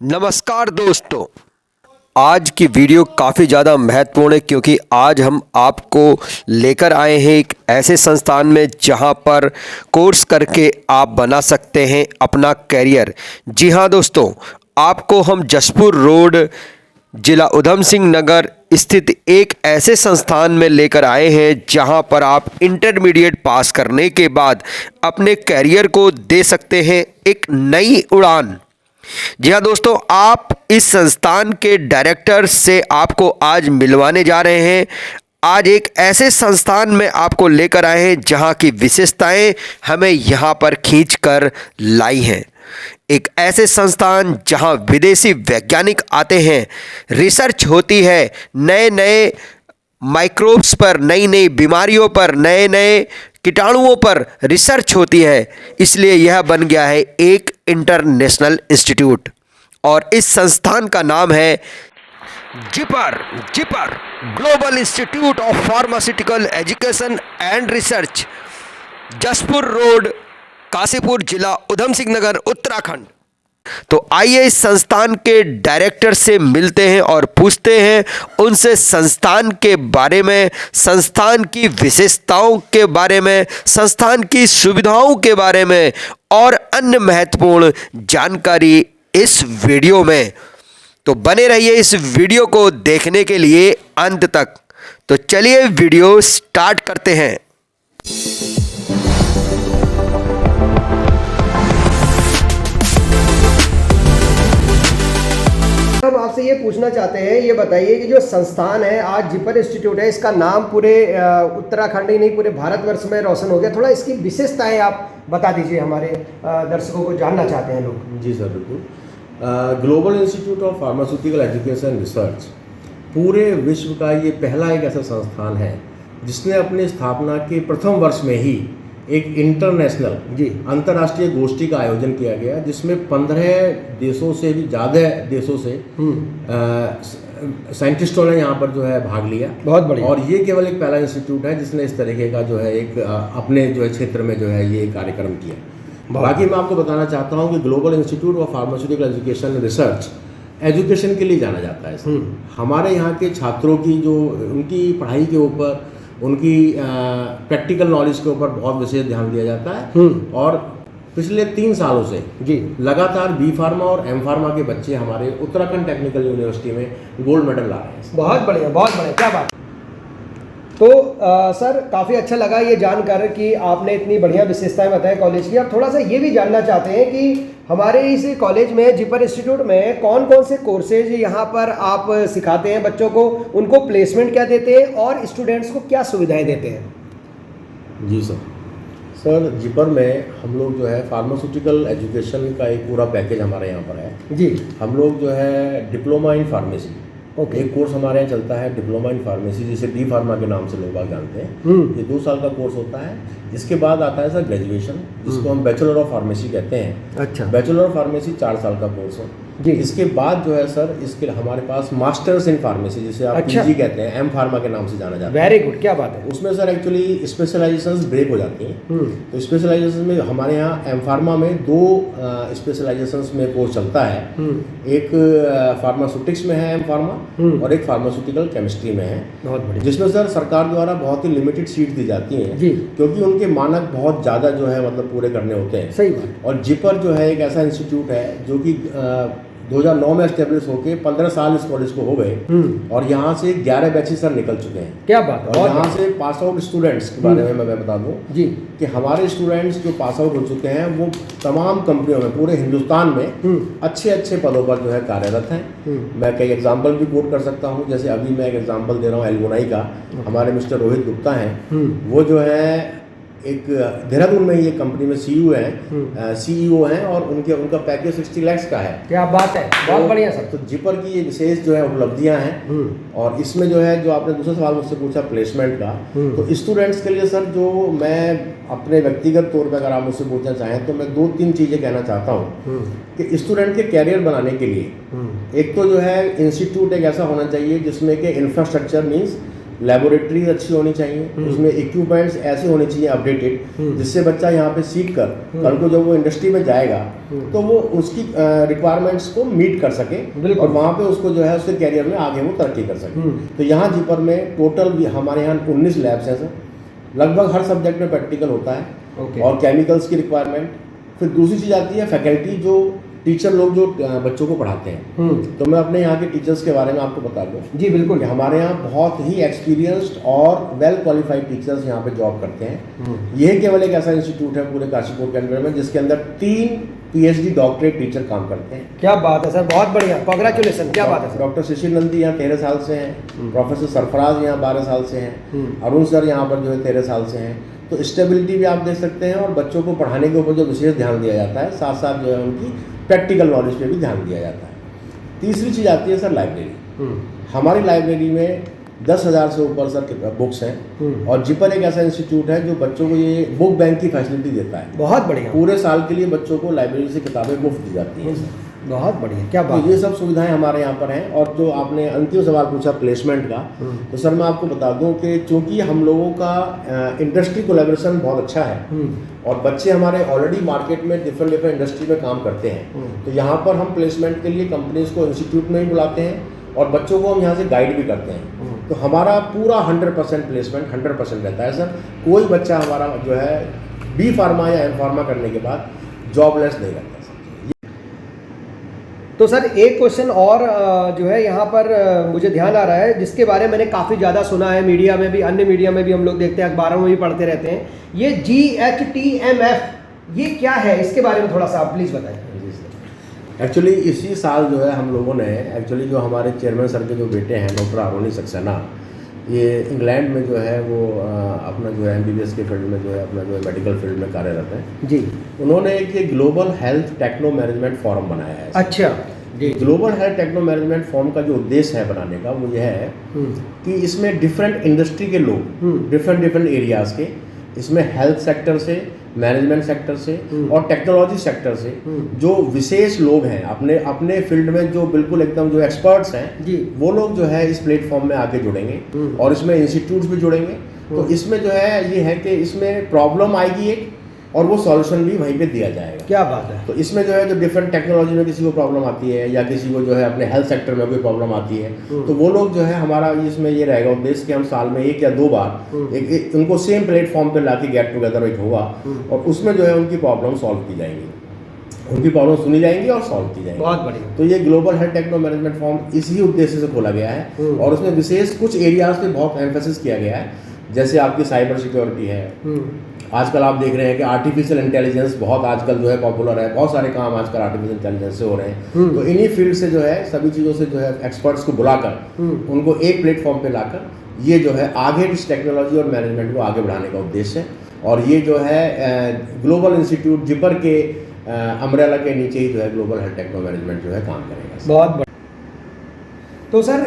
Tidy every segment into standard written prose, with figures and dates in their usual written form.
नमस्कार दोस्तों, आज की वीडियो काफ़ी ज़्यादा महत्वपूर्ण है क्योंकि आज हम आपको लेकर आए हैं एक ऐसे संस्थान में जहां पर कोर्स करके आप बना सकते हैं अपना करियर। जी हां दोस्तों, आपको हम जशपुर रोड जिला उधम सिंह नगर स्थित एक ऐसे संस्थान में लेकर आए हैं जहां पर आप इंटरमीडिएट पास करने के बाद अपने करियर को दे सकते हैं एक नई उड़ान। जी हाँ दोस्तों, आप इस संस्थान के डायरेक्टर से आपको आज मिलवाने जा रहे हैं। आज एक ऐसे संस्थान में आपको लेकर आए हैं जहां की विशेषताएं हमें यहां पर खींच कर लाई हैं। एक ऐसे संस्थान जहां विदेशी वैज्ञानिक आते हैं, रिसर्च होती है, नए नए माइक्रोब्स पर, नई नई बीमारियों पर, नए नए कीटाणुओं पर रिसर्च होती है। इसलिए यह बन गया है एक इंटरनेशनल इंस्टीट्यूट और इस संस्थान का नाम है zipper global institute of pharmaceutical education and research, Jashpur road, Kashipur, जिला उधम सिंह नगर, उत्तराखंड। तो आइए इस संस्थान के डायरेक्टर से मिलते हैं और पूछते हैं उनसे संस्थान के बारे में, संस्थान की विशेषताओं के बारे में, संस्थान की सुविधाओं के बारे में और अन्य महत्वपूर्ण जानकारी इस वीडियो में। तो बने रहिए इस वीडियो को देखने के लिए अंत तक। तो चलिए वीडियो स्टार्ट करते हैं। हम आपसे ये पूछना चाहते हैं, ये बताइए कि जो संस्थान है आज जिपर इंस्टीट्यूट है, इसका नाम पूरे उत्तराखंड ही नहीं पूरे भारतवर्ष में रोशन हो गया। थोड़ा इसकी विशेषताएं आप बता दीजिए, हमारे दर्शकों को जानना चाहते हैं लोग। जी सर, बिल्कुल। Global institute of pharmaceutical education research पूरे विश्व का ये पहला एक ऐसा संस्थान है जिसने अपनी स्थापना के प्रथम वर्ष में ही एक इंटरनेशनल अंतर्राष्ट्रीय गोष्ठी का आयोजन किया गया, जिसमें 15 देशों से भी ज़्यादा देशों से साइंटिस्टों ने यहाँ पर जो है भाग लिया। बहुत बढ़िया। और ये केवल एक पहला इंस्टीट्यूट है जिसने इस तरीके का जो है एक अपने जो है क्षेत्र में जो है ये कार्यक्रम किया। बाकी मैं आपको बताना चाहता हूँ कि global institute of pharmaceutical education research education के लिए जाना जाता है। हमारे यहाँ के छात्रों की जो उनकी पढ़ाई के ऊपर, उनकी प्रैक्टिकल नॉलेज के ऊपर बहुत विशेष ध्यान दिया जाता है। और पिछले 3 सालों से लगातार बी फार्मा और एम फार्मा के बच्चे हमारे उत्तराखंड टेक्निकल यूनिवर्सिटी में गोल्ड मेडल ला रहे हैं। बहुत बढ़िया, बहुत बढ़िया, क्या बात। तो सर, काफ़ी अच्छा लगा ये जानकर कि आपने इतनी बढ़िया विशेषताएं बताई कॉलेज की। अब थोड़ा सा ये भी जानना चाहते हैं कि हमारे इस कॉलेज में, जिपर इंस्टीट्यूट में, कौन कौन से कोर्सेज यहाँ पर आप सिखाते हैं बच्चों को, उनको प्लेसमेंट क्या देते हैं और स्टूडेंट्स को क्या सुविधाएं देते हैं? जी सर, जिपर में हम लोग जो है फार्मास्यूटिकल एजुकेशन का एक पूरा पैकेज हमारे यहाँ पर है। जी, हम लोग जो है डिप्लोमा इन फार्मेसी, एक कोर्स हमारे यहाँ चलता है डिप्लोमा इन फार्मेसी, जिसे डी फार्मा के नाम से लोग बाग जानते हैं। ये 2 साल का कोर्स होता है। इसके बाद आता है सर ग्रेजुएशन, जिसको हम बैचलर ऑफ फार्मेसी कहते हैं। अच्छा। बैचलर ऑफ फार्मेसी 4 साल का कोर्स है जी। इसके बाद जो है सर, इसके हमारे पास मास्टर्स इन फार्मेसी, जिसे आप पीजी कहते हैं, एम फार्मा के नाम से जाना जाता है। वेरी गुड, क्या बात है। उसमें सर एक्चुअली स्पेशलाइजेशंस ब्रेक हो जाती हैं। तो स्पेशलाइजेशन में हमारे यहाँ एम फार्मा में 2 स्पेशलाइजेशंस में कोर्स चलता है। एक फार्मास्यूटिक्स में है एम फार्मा और एक फार्मास्यूटिकल केमिस्ट्री में है। बहुत बढ़िया। जिसमें सर सरकार द्वारा बहुत ही लिमिटेड सीट दी जाती हैं क्योंकि उनके मानक बहुत ज़्यादा जो है मतलब पूरे करने होते हैं। सही बात। और जिपर जो है एक ऐसा इंस्टीट्यूट है जो कि 2009 में एस्टेब्लिश होके 15 साल इस कॉलेज को हो गए और यहाँ से 11 बैचेस सर निकल चुके हैं। क्या बात है। और यहाँ से पास आउट स्टूडेंट्स के बारे में मैं बता दूँ जी कि हमारे स्टूडेंट्स जो पास आउट हो चुके हैं वो तमाम कंपनियों में पूरे हिंदुस्तान में अच्छे अच्छे पदों पर जो है कार्यरत हैं। मैं कई एग्जाम्पल भी कोट कर सकता हूँ। जैसे अभी मैं एक एग्जाम्पल दे रहा हूँ एल्गोनाई का। हमारे मिस्टर रोहित गुप्ता हैं, वो जो है एक देहरादून में ये कंपनी में सीईओ हैं और उनका पैकेज 60 लाख का है। क्या बात है, बहुत बढ़िया सर। तो जिपर की ये विशेष जो है उपलब्धियां हैं। और इसमें जो है, जो आपने दूसरा सवाल मुझसे पूछा प्लेसमेंट का, तो स्टूडेंट्स के लिए सर जो मैं अपने व्यक्तिगत तौर पर अगर आप मुझसे पूछना चाहें तो मैं 2-3 चीज़ें कहना चाहता हूँ कि स्टूडेंट के कैरियर बनाने के लिए एक तो जो है इंस्टीट्यूट एक ऐसा होना चाहिए जिसमें कि इंफ्रास्ट्रक्चर मीन्स लेबोरेटरी अच्छी होनी चाहिए, उसमें इक्विपमेंट्स ऐसे होने चाहिए अपडेटेड, जिससे बच्चा यहाँ पे सीख कर कल को जब वो इंडस्ट्री में जाएगा तो वो उसकी रिक्वायरमेंट्स को मीट कर सके और वहाँ पे उसको जो है उसके कैरियर में आगे वो तरक्की कर सके। तो यहाँ जीपर में टोटल हमारे यहाँ 19 लैब्स हैं सर, लगभग हर सब्जेक्ट में प्रैक्टिकल होता है और केमिकल्स की रिक्वायरमेंट। फिर दूसरी चीज़ आती है फैकल्टी, जो टीचर लोग जो बच्चों को पढ़ाते हैं। तो मैं अपने यहाँ के टीचर्स के बारे में आपको बता दूँ। जी बिल्कुल। कि हमारे यहाँ बहुत ही एक्सपीरियंस्ड और वेल क्वालिफाइड टीचर्स यहाँ पे जॉब करते हैं। यह केवल एक ऐसा इंस्टीट्यूट है पूरे काशीपुर के अंदर में जिसके अंदर 3 PhD डॉक्टरेट टीचर काम करते हैं। क्या बात है सर, बहुत बढ़िया, कांग्रेचुलेसन, क्या बात है सर। डॉक्टर शिशिर नंदी यहाँ 13 साल से हैं, प्रोफेसर सरफराज यहाँ 12 साल से हैं, अरुण सर यहाँ पर जो है 13 साल से हैं। तो स्टेबिलिटी भी आप देख सकते हैं और बच्चों को पढ़ाने के ऊपर जो विशेष ध्यान दिया जाता है, साथ साथ जो है उनकी प्रैक्टिकल नॉलेज पे भी ध्यान दिया जाता है। तीसरी चीज़ आती है सर लाइब्रेरी। हमारी लाइब्रेरी में 10,000 से ऊपर सर बुक्स हैं और जिपर एक ऐसा इंस्टीट्यूट है जो बच्चों को ये बुक बैंक की फैसिलिटी देता है। बहुत बढ़िया। पूरे साल के लिए बच्चों को लाइब्रेरी से किताबें मुफ्त दी जाती हैं सर। बहुत बढ़िया, क्या बात। तो ये सब सुविधाएं हमारे यहाँ पर हैं। और जो आपने अंतिम सवाल पूछा प्लेसमेंट का, तो सर मैं आपको बता दूं कि चूंकि हम लोगों का इंडस्ट्री कोलैबोरेशन बहुत अच्छा है और बच्चे हमारे ऑलरेडी मार्केट में डिफरेंट इंडस्ट्री में काम करते हैं, तो यहाँ पर हम प्लेसमेंट के लिए कंपनीज को इंस्टीट्यूट में ही बुलाते हैं और बच्चों को हम यहाँ से गाइड भी करते हैं। तो हमारा पूरा 100% प्लेसमेंट 100% रहता है सर। कोई बच्चा हमारा जो है बी फार्मा या एम फार्मा करने के बाद जॉबलेस नहीं रहता। तो सर एक क्वेश्चन और जो है यहाँ पर मुझे ध्यान आ रहा है, जिसके बारे में मैंने काफ़ी ज़्यादा सुना है, मीडिया में भी, अन्य मीडिया में भी हम लोग देखते हैं, अखबारों में भी पढ़ते रहते हैं। ये GHTMF ये क्या है, इसके बारे में थोड़ा सा आप प्लीज़ बताएं। एक्चुअली इसी साल जो है हम लोगों ने एक्चुअली जो हमारे चेयरमैन सर के जो बेटे हैं डॉक्टर आरोनी सक्सेना, ये इंग्लैंड में जो है वो अपना जो है MBBS के फील्ड में जो है अपना जो है मेडिकल फील्ड में कार्यरत है जी। उन्होंने एक global health techno management forum बनाया है। अच्छा जी। Global health techno management forum का जो उद्देश्य है बनाने का वो यह है कि इसमें डिफरेंट इंडस्ट्री के लोग डिफरेंट एरियाज के, इसमें हेल्थ सेक्टर से, मैनेजमेंट सेक्टर से और टेक्नोलॉजी सेक्टर से जो विशेष लोग हैं अपने अपने फील्ड में, जो बिल्कुल एकदम जो एक्सपर्ट्स हैं जी, वो लोग जो है इस प्लेटफॉर्म में आके जुड़ेंगे और इसमें इंस्टीट्यूट्स भी जुड़ेंगे। तो इसमें जो है ये है कि इसमें प्रॉब्लम आएगी एक और वो सॉल्यूशन भी वहीं पे दिया जाएगा। क्या बात है। तो इसमें जो है जो डिफरेंट टेक्नोलॉजी में किसी को प्रॉब्लम आती है या किसी को जो है अपने हेल्थ सेक्टर में कोई प्रॉब्लम आती है, तो वो लोग जो है हमारा इसमें ये रहेगा उद्देश्य कि हम साल में 1 या 2 बार एक उनको सेम प्लेटफॉर्म पे लाके गेट टुगेदर एक होगा और उसमें जो है उनकी प्रॉब्लम सॉल्व की जाएंगी, उनकी प्रॉब्लम सुनी जाएंगी और सॉल्व की जाएंगी। बहुत बढ़िया। तो ये global health techno management form इसी उद्देश्य से खोला गया है और उसमें विशेष कुछ एरियाज पे बहुत एम्फेसिस किया गया है, जैसे आपकी साइबर सिक्योरिटी है। आजकल आप देख रहे हैं कि आर्टिफिशियल इंटेलिजेंस बहुत आजकल जो है पॉपुलर है, बहुत सारे काम आजकल आर्टिफिशियल इंटेलिजेंस से हो रहे हैं। तो इन्हीं फील्ड से जो है सभी चीज़ों से जो है एक्सपर्ट्स को बुलाकर उनको एक प्लेटफॉर्म पे लाकर ये जो है आगे इस टेक्नोलॉजी और मैनेजमेंट को आगे बढ़ाने का उद्देश्य है। और ये जो है ग्लोबल इंस्टीट्यूट जिपर के अम्ब्रेला के नीचे ही जो है ग्लोबल हेल्थ टेक्नो मैनेजमेंट जो है काम करेगा। बहुत। तो सर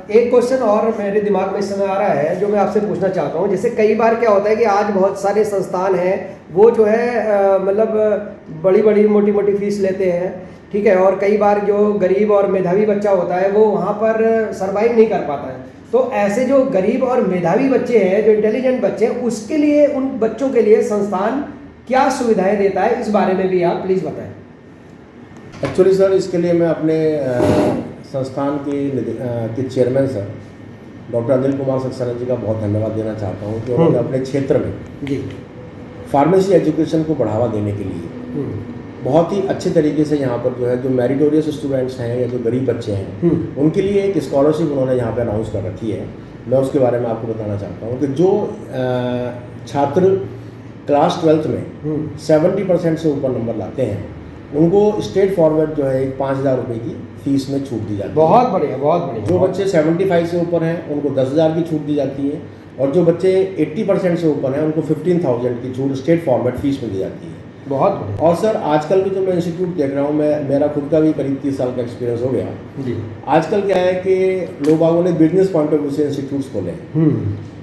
एक क्वेश्चन और मेरे दिमाग में इस समय आ रहा है जो मैं आपसे पूछना चाहता हूँ। जैसे कई बार क्या होता है कि आज बहुत सारे संस्थान हैं वो जो है मतलब बड़ी बड़ी मोटी मोटी फीस लेते हैं, ठीक है, और कई बार जो गरीब और मेधावी बच्चा होता है वो वहाँ पर सर्वाइव नहीं कर पाता है। तो ऐसे जो गरीब और मेधावी बच्चे हैं, जो इंटेलिजेंट बच्चे हैं, उसके लिए, उन बच्चों के लिए संस्थान क्या सुविधाएँ देता है, इस बारे में भी आप प्लीज़ बताएँ। एक्चुअली सर इसके लिए मैं अपने संस्थान के chairman sir doctor Anil Kumar Saxena ji का बहुत धन्यवाद देना चाहता हूँ कि उन्होंने अपने क्षेत्र में जी फार्मेसी एजुकेशन को बढ़ावा देने के लिए बहुत ही अच्छे तरीके से यहाँ पर जो है जो मेरिटोरियस स्टूडेंट्स हैं या जो गरीब बच्चे हैं उनके लिए एक स्कॉलरशिप उन्होंने यहाँ पर अनाउंस कर रखी है। मैं उसके बारे में आपको बताना चाहता हूँ कि जो छात्र क्लास 12th में 70% से ऊपर नंबर लाते हैं उनको स्टेट फॉरवर्ड जो है 5,000 रुपये की फीस में छूट दी जाती है। बहुत बढ़िया, बहुत बढ़िया। जो बच्चे 75 से ऊपर हैं उनको 10,000 की छूट दी जाती है और जो बच्चे 80% से ऊपर हैं उनको 15,000 की छूट स्टेट फॉरवर्ड फीस में दी जाती है। बहुत बढ़िया। और सर आजकल के जो मैं इंस्टीट्यूट देख रहा हूँ, मेरा खुद का भी करीब 30 साल का एक्सपीरियंस हो गया जी। आजकल क्या है कि लोग बागों ने बिजनेस पॉइंट ऑफ व्यू से इंस्टीट्यूट्स खोले हैं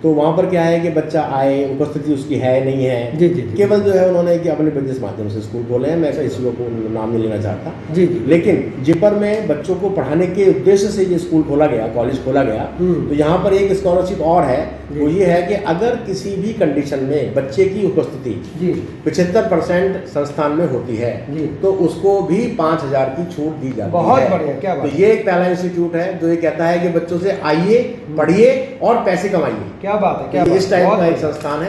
तो वहाँ पर क्या है कि बच्चा आए, उपस्थिति उसकी है नहीं है, जी, जी, जी। केवल जो है उन्होंने कि अपने बिजनेस माध्यम से स्कूल खोले हैं। मैं ऐसा इसी को नाम नहीं लेना चाहता, जी, जी। लेकिन जिपर में बच्चों को पढ़ाने के उद्देश्य से ये स्कूल खोला गया, कॉलेज खोला गया। तो यहाँ पर एक स्कॉलरशिप और है, वो ये है कि अगर किसी भी कंडीशन में बच्चे की उपस्थिति जी 75% संस्थान में होती है जी। तो उसको भी 5,000 की छूट दी जाती है। बहुत बढ़िया, क्या बात तो ये एक पहला इंस्टीट्यूट है जो ये कहता है कि बच्चों से आइए, पढ़िए और पैसे कमाइए। क्या बात है, क्या तो बात इस है, टाइप बहुत का एक बढ़िया। संस्थान है।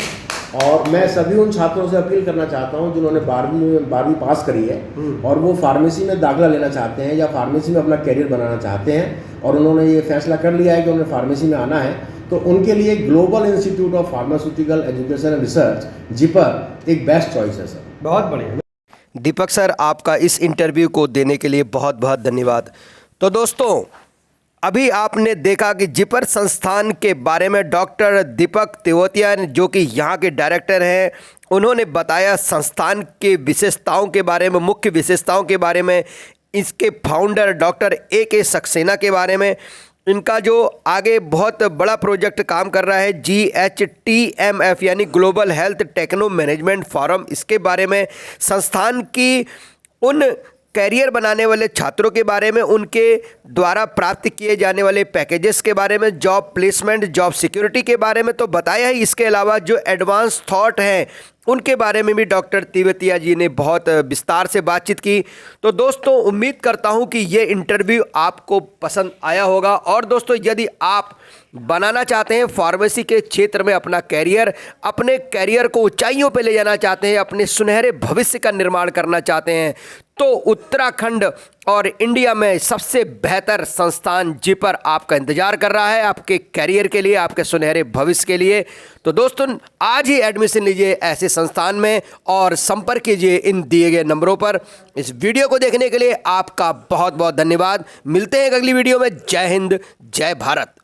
और मैं सभी उन छात्रों से अपील करना चाहता हूं जिन्होंने 12वीं पास करी है और वो फार्मेसी में दाखिला लेना चाहते हैं या फार्मेसी में अपना करियर बनाना चाहते हैं और उन्होंने ये फैसला कर लिया है कि उन्हें फार्मेसी में आना है, तो उनके लिए global institute of pharmaceutical education and research zipper एक बेस्ट चॉइस है सर। बहुत बढ़िया। दीपक सर, आपका इस इंटरव्यू को देने के लिए बहुत बहुत धन्यवाद। तो दोस्तों, अभी आपने देखा कि जिपर संस्थान के बारे में डॉक्टर दीपक तेवतिया जो कि यहाँ के डायरेक्टर हैं, उन्होंने बताया संस्थान के विशेषताओं के बारे में, मुख्य विशेषताओं के बारे में, इसके फाउंडर डॉक्टर AK सक्सेना के बारे में, इनका जो आगे बहुत बड़ा प्रोजेक्ट काम कर रहा है GHTMF यानी global health techno management forum, इसके बारे में, संस्थान की उन कैरियर बनाने वाले छात्रों के बारे में, उनके द्वारा प्राप्त किए जाने वाले पैकेजेस के बारे में, जॉब प्लेसमेंट, जॉब सिक्योरिटी के बारे में तो बताया ही। इसके अलावा जो एडवांस थॉट हैं उनके बारे में भी डॉक्टर तेवतिया जी ने बहुत विस्तार से बातचीत की। तो दोस्तों, उम्मीद करता हूं कि ये इंटरव्यू आपको पसंद आया होगा। और दोस्तों, यदि आप बनाना चाहते हैं फार्मेसी के क्षेत्र में अपना कैरियर, अपने कैरियर को ऊंचाइयों पे ले जाना चाहते हैं, अपने सुनहरे भविष्य का निर्माण करना चाहते हैं, तो उत्तराखंड और इंडिया में सबसे बेहतर संस्थान जिपर आपका इंतजार कर रहा है आपके कैरियर के लिए, आपके सुनहरे भविष्य के लिए। तो दोस्तों, आज ही एडमिशन लीजिए ऐसे संस्थान में और संपर्क कीजिए इन दिए गए नंबरों पर। इस वीडियो को देखने के लिए आपका बहुत बहुत धन्यवाद। मिलते हैं अगली वीडियो में। जय हिंद, जय भारत।